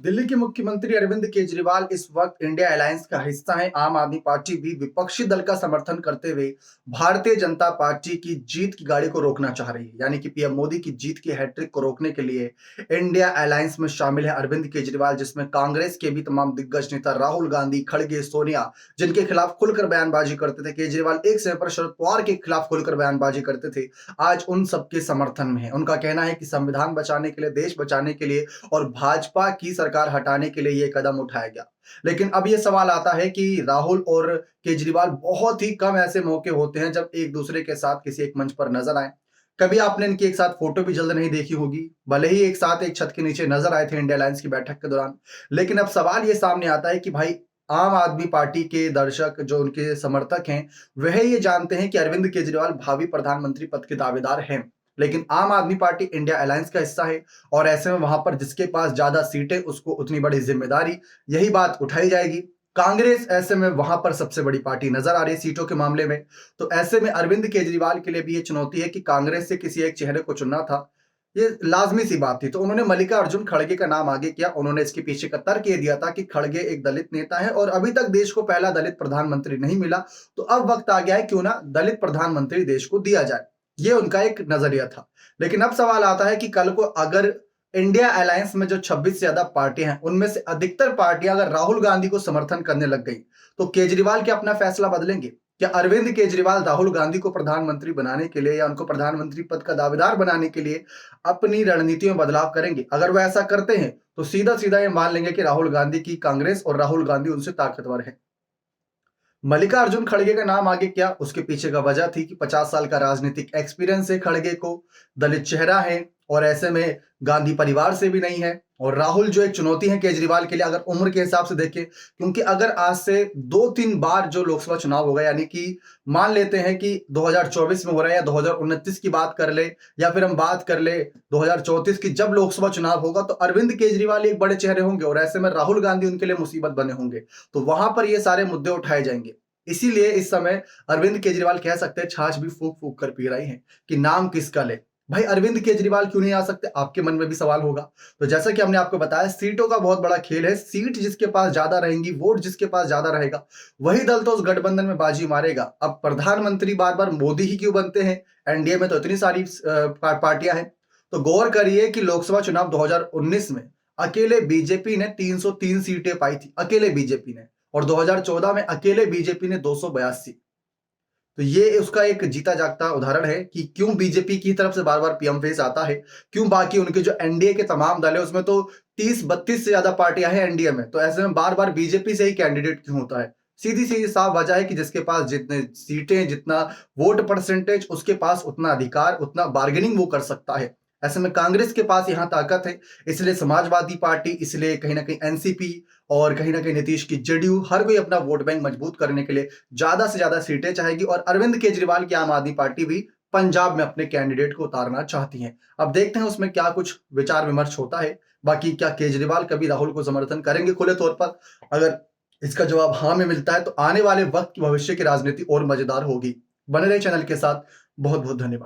दिल्ली के मुख्यमंत्री अरविंद केजरीवाल इस वक्त इंडिया अलायंस का हिस्सा है। आम आदमी पार्टी भी विपक्षी दल का समर्थन करते हुए भारतीय जनता पार्टी की जीत की गाड़ी को रोकना चाह रही है। यानी कि पीएम मोदी की जीत की हैट्रिक को रोकने के लिए इंडिया अलायंस में शामिल है अरविंद केजरीवाल, जिसमें कांग्रेस के भी तमाम दिग्गज नेता राहुल गांधी, खड़गे, सोनिया, जिनके खिलाफ खुलकर बयानबाजी करते थे। केजरीवाल एक समय पर शरद पवार के खिलाफ खुलकर बयानबाजी करते थे, आज उन सबके समर्थन में है। उनका कहना है कि संविधान बचाने के लिए, देश बचाने के लिए और भाजपा की सरकार हटाने के लिए ये कदम उठाया गया। लेकिन अब ये सवाल आता है कि राहुल और केजरीवाल, बहुत ही कम ऐसे मौके होते हैं जब एक दूसरे के साथ किसी एक मंच पर नजर आए। कभी आपने इनकी एक साथ फोटो भी जल्द नहीं देखी होगी, भले ही एक साथ एक छत के नीचे नजर आए थे इंडिया अलायंस की बैठक के दौरान। लेकिन अब सवाल ये सामने आता है कि भाई, आम आदमी पार्टी के दर्शक, जो उनके समर्थक हैं, वह ये जानते हैं कि अरविंद केजरीवाल भावी प्रधानमंत्री पद के दावेदार हैं। लेकिन आम आदमी पार्टी इंडिया अलायंस का हिस्सा है और ऐसे में वहां पर जिसके पास ज्यादा सीटें, उसको उतनी बड़ी जिम्मेदारी, यही बात उठाई जाएगी। कांग्रेस ऐसे में वहां पर सबसे बड़ी पार्टी नजर आ रही है सीटों के मामले में। तो ऐसे में अरविंद केजरीवाल के लिए भी ये चुनौती है कि कांग्रेस से किसी एक चेहरे को चुनना था, ये लाजमी सी बात थी। तो उन्होंने मल्लिकार्जुन खड़गे का नाम आगे किया। उन्होंने इसके पीछे का तर्क ये दिया था कि खड़गे एक दलित नेता है और अभी तक देश को पहला दलित प्रधानमंत्री नहीं मिला, तो अब वक्त आ गया है क्यों ना दलित प्रधानमंत्री देश को दिया जाए। ये उनका एक नजरिया था। लेकिन अब सवाल आता है कि कल को अगर इंडिया अलायंस में जो 26 से ज्यादा पार्टियां हैं, उनमें से अधिकतर पार्टियां अगर राहुल गांधी को समर्थन करने लग गई, तो केजरीवाल क्या अपना फैसला बदलेंगे? क्या अरविंद केजरीवाल राहुल गांधी को प्रधानमंत्री बनाने के लिए या उनको प्रधानमंत्री पद का दावेदार बनाने के लिए अपनी रणनीति में बदलाव करेंगे? अगर वह ऐसा करते हैं तो सीधा सीधा ये मान लेंगे कि राहुल गांधी की कांग्रेस और राहुल गांधी उनसे ताकतवर है। मल्लिकार्जुन खड़गे का नाम आगे किया, उसके पीछे का वजह थी कि 50 साल का राजनीतिक एक्सपीरियंस है खड़गे को, दलित चेहरा है और ऐसे में गांधी परिवार से भी नहीं है। और राहुल जो एक चुनौती है केजरीवाल के लिए, अगर उम्र के हिसाब से देखें, क्योंकि अगर आज से 2-3 बार जो लोकसभा चुनाव होगा, यानी कि मान लेते हैं कि 2024 में हो रहा है या 2029 की बात कर ले, या फिर हम बात कर ले 2034 की, जब लोकसभा चुनाव होगा तो अरविंद केजरीवाल एक बड़े चेहरे होंगे और ऐसे में राहुल गांधी उनके लिए मुसीबत बने होंगे। तो वहां पर ये सारे मुद्दे उठाए जाएंगे। इसीलिए इस समय अरविंद केजरीवाल कह सकते हैं, छाछ भी फूक फूक कर पी रहे हैं कि नाम किसका ले। भाई, अरविंद केजरीवाल क्यों नहीं आ सकते? आपके मन में भी सवाल होगा। तो जैसा कि हमने आपको बताया, सीटों का बहुत बड़ा खेल है। सीट जिसके पास ज्यादा रहेंगी, वोट जिसके पास ज्यादा रहेगा, वही दल तो उस गठबंधन में बाजी मारेगा। अब प्रधानमंत्री बार बार मोदी ही क्यों बनते हैं? एनडीए में तो इतनी सारी पार्टियां हैं। तो गौर करिए कि लोकसभा चुनाव 2019 में अकेले बीजेपी ने 303 सीटें पाई थी, अकेले बीजेपी ने। और 2014 में अकेले बीजेपी ने 282। तो ये उसका एक जीता जागता उदाहरण है कि क्यों बीजेपी की तरफ से बार बार पीएम फेस आता है, क्यों बाकी उनके जो एनडीए के तमाम दल है उसमें तो 30-32 से ज्यादा पार्टियां हैं एनडीए में, तो ऐसे में बार बार बीजेपी से ही कैंडिडेट क्यों होता है? सीधी सी साफ वजह है कि जिसके पास जितने सीटें, जितना वोट परसेंटेज, उसके पास उतना अधिकार, उतना बार्गेनिंग वो कर सकता है। ऐसे में कांग्रेस के पास यहाँ ताकत है, इसलिए समाजवादी पार्टी, इसलिए कहीं ना कहीं एनसीपी और कहीं ना कहीं नीतीश की जेडीयू, हर कोई अपना वोट बैंक मजबूत करने के लिए ज्यादा से ज्यादा सीटें चाहेगी। और अरविंद केजरीवाल की आम आदमी पार्टी भी पंजाब में अपने कैंडिडेट को उतारना चाहती है। अब देखते हैं उसमें क्या कुछ विचार विमर्श होता है। बाकी क्या केजरीवाल कभी राहुल को समर्थन करेंगे खुले तौर पर? अगर इसका जवाब हाँ में मिलता है तो आने वाले वक्त की भविष्य की राजनीति और मजेदार होगी। बने रहे चैनल के साथ। बहुत बहुत धन्यवाद।